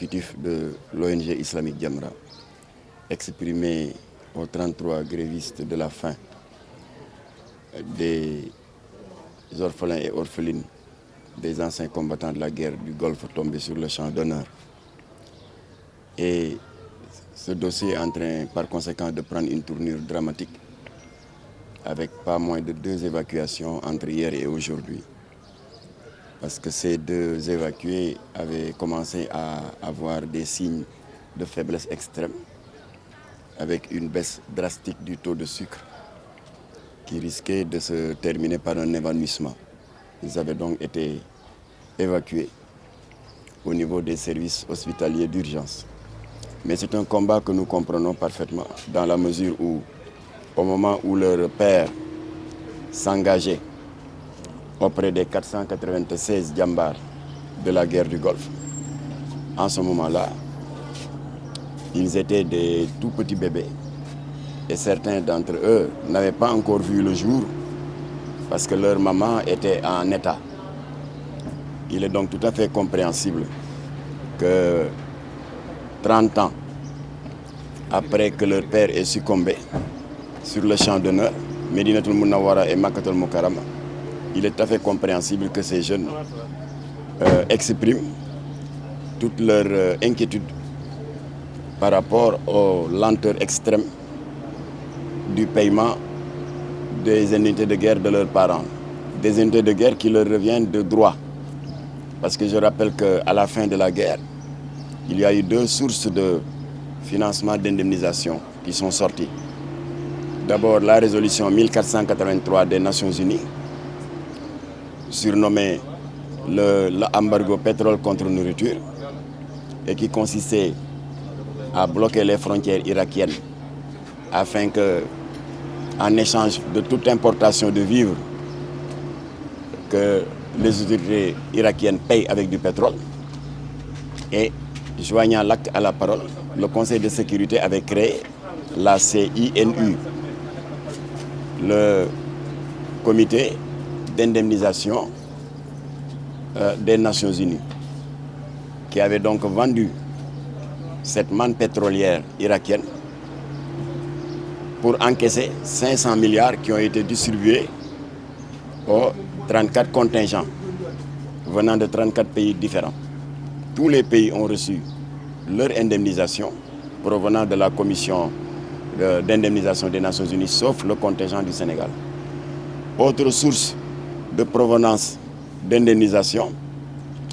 exécutif de l'ONG islamique Jamra, exprimé aux 33 grévistes de la faim, des orphelins et orphelines, des anciens combattants de la guerre du Golfe tombés sur le champ d'honneur. Et ce dossier est en train, par conséquent, de prendre une tournure dramatique, avec pas moins de 2 évacuations entre hier et aujourd'hui. Parce que ces 2 évacués avaient commencé à avoir des signes de faiblesse extrême, avec une baisse drastique du taux de sucre qui risquait de se terminer par un évanouissement. Ils avaient donc été évacués au niveau des services hospitaliers d'urgence. Mais c'est un combat que nous comprenons parfaitement, dans la mesure où, au moment où leur père s'engageait auprès des 496 djambars de la guerre du Golfe, en ce moment-là, ils étaient des tout petits bébés. Et certains d'entre eux n'avaient pas encore vu le jour parce que leur maman était en état. Il est donc tout à fait compréhensible que 30 ans après que leur père ait succombé sur le champ d'honneur, Médinatul Munawwara et Makkatul Mukarrama, il est tout à fait compréhensible que ces jeunes expriment toute leur inquiétude par rapport aux lenteurs extrêmes du paiement des indemnités de guerre de leurs parents. Des indemnités de guerre qui leur reviennent de droit. Parce que je rappelle qu'à la fin de la guerre, il y a eu 2 sources de financement d'indemnisation qui sont sorties. D'abord, la résolution 1483 des Nations Unies, surnommée l'embargo pétrole contre nourriture, et qui consistait à bloquer les frontières irakiennes afin que, en échange de toute importation de vivres, que les autorités irakiennes payent avec du pétrole. Et joignant l'acte à la parole, le Conseil de sécurité avait créé la CINU, le comité d'indemnisation des Nations Unies, qui avait donc vendu cette manne pétrolière irakienne pour encaisser 500 milliards qui ont été distribués aux 34 contingents venant de 34 pays différents. Tous les pays ont reçu leur indemnisation provenant de la commission d'indemnisation des Nations Unies, sauf le contingent du Sénégal. Autre source de provenance d'indemnisation,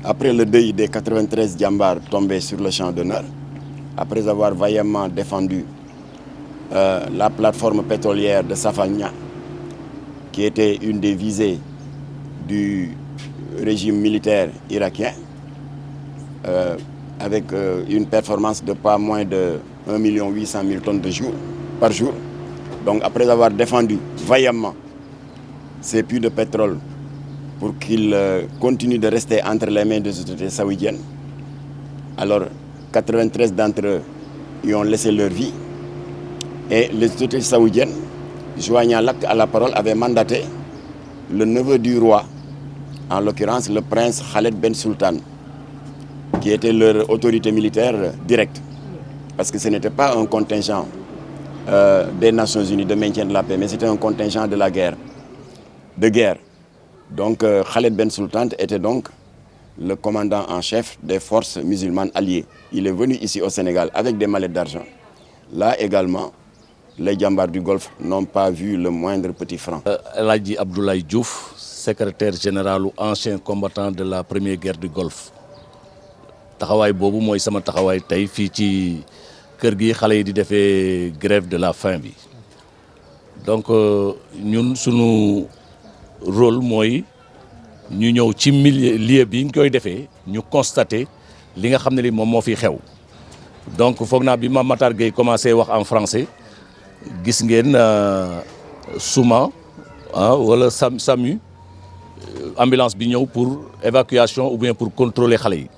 après le deuil des 93 djambars tombés sur le champ d'honneur, après avoir vaillamment défendu la plateforme pétrolière de Safania, qui était une des visées du régime militaire irakien, avec une performance de pas moins de 1 800 000 tonnes par jour. Donc après avoir défendu vaillamment ces puits de pétrole pour qu'ils continuent de rester entre les mains des autorités saoudiennes, alors 93 d'entre eux y ont laissé leur vie. Et les autorités saoudiennes, joignant l'acte à la parole, avaient mandaté le neveu du roi, en l'occurrence le prince Khaled Ben Sultan, qui était leur autorité militaire directe. Parce que ce n'était pas un contingent des Nations Unies de maintien de la paix, mais c'était un contingent de la guerre, Donc Khaled Ben Sultan était donc le commandant en chef des forces musulmanes alliées. Il est venu ici au Sénégal avec des mallettes d'argent. Là également, les djambars du Golfe n'ont pas vu le moindre petit franc. El Hadji Abdoulaye Diouf, secrétaire général ou ancien combattant de la première guerre du Golfe. Taxawaay boobu mooy sama taxawaay tey fii ci kër gi xale yi di defee grève de la faim bi. Donc ñun sunu rôle mooy ñu ñëw ci lieu bi ñu koy defee ñu constater li nga xam ne li moom moo fi xew. Donc foog naa bi Mame Matar Gueye commencé wax en français gis ngeen Souma wala SAMU ambulance bi ñëw pour évacuation ou bien pour contrôler xale yi.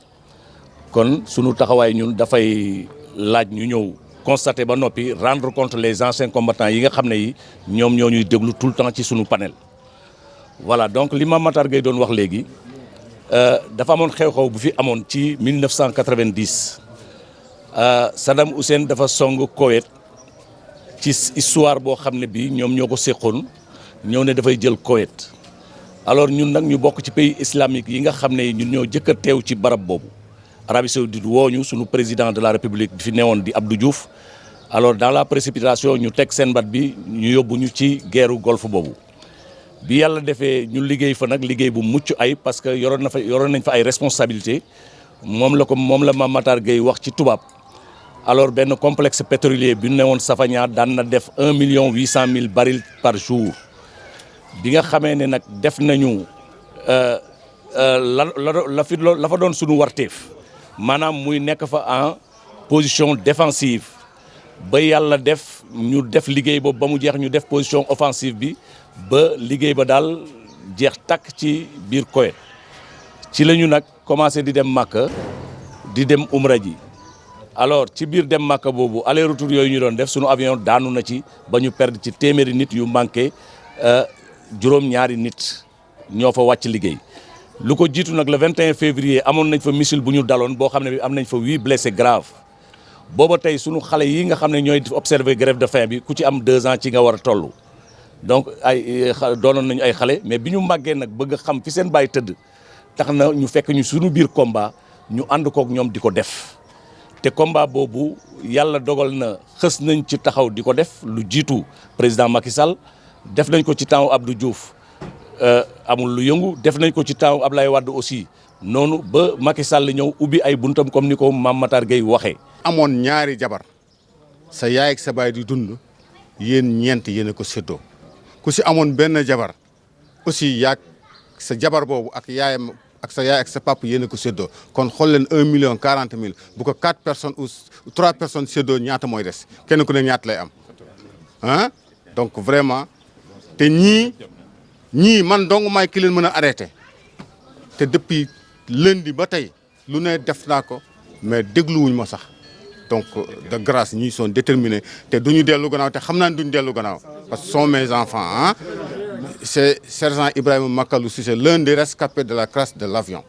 kon sunu taxawaay ñun dafay laaj ñu ñëw constater ba noppi rendre compte les anciens combattants yi nga xam ne yi ñoom ñoo ñuy déglu tout le temps ci sunu panel. Voilà donc li Mame Matar Gueye doon wax léegi dafa amoon xew-xew bu fi amoon ci 1990 Saddam Hussein dafa song Koweït ci histoire boo xam ne bii ñoom ñoo ko séqoon ñëw ne dafay jël Koweït alors ñun nag ñu bokk ci pays islamique yi nga xam ne ñun ñoo jëkk a teew ci barab boobu Arabie Saoudite wooñu sunu président de la République bi fi newoon di Abdou Diouf alors dans la précipitation ñu teg seen bat bi ñu yóbbu ñu ci guerru golfe boobu bi yàlla defee ñu liggéey fa nag liggéey bu mucc ay parce que yoroon nañ fa ay responsabilité moom la Mame Matar Gueye wax ci tubaab alors benn complexe pétrolier bi ñu ne woon Safania daan na def 1,8 million barils par jour bi nga xamee ne nag def nañu la fa doon sunu warteef maanaam muy nekk fa en position défensive ba yàlla def ñu def liggéey boobu ba mu jeex ñu def position offensive bi ba liggéey ba daal jeex takk ci biir Koweït ci la ñu nag commencé di dem Màkka di dem umra ji alors ci biir dem Màkka boobu aller retour yooyu ñu doon def sunu avion daanu na ci ba ñu perdre ci téeméeri nit yu manqué juróom-ñaari nit ñoo fa wàcc liggéey lu ko jiitu nag le 21 février amoon nañ fa missile bu ñu daloon boo xam ne bi am nañ fa 8 blessés graves booba tey sunu xale yi nga xam ne ñooy observer grève de faim bi ku ci am 2 ans ci nga war a toll donc doonoon nañu ay xale mais bi ñu màggee nag bëgg a xam fi seen baay tëdd tax na ñu fekk ñu sunu biir combat ñu ànd kook ñoom di ko def te combat boobu yàlla dogal na xës nañ ci taxaw di ko def lu jiitu président Macky Sall def nañ ko ci temps Abdou Diouf amul lu yëngu def nañ ko ci temps Ablaye Wade aussi noonu ba Macky Sall ñëw ubbi ay buntam comme ni ko Mame Matar Gueye waxee. amoon ñaari jabar sa yaay ak sa baay di dund yéen ñeent yéen a ko séddoo ku si amoon benn jabar aussi yaag sa jabar boobu ak yaayam ak sa yaay ak sa papa yéen a ko séddoo kon xool leen 1,40 million bu ko 4 personnes ou 3 personnes séddoo ñaata mooy des kenn ku ne ñaata lay am ah donc vraiment te ñii man dong maay ki leen mën a arrêté te depuis lundi ba tey lu ne def naa ko mais dégluwuñ ma sax donc de grâce ñii sont déterminés te duñu dellu gannaaw te xam naa ne duñu dellu gannaaw parce que ce sont mes enfants ah c'est sergent Ibrahima Makalou Cissé l'un des rescapés de la crash de l'avion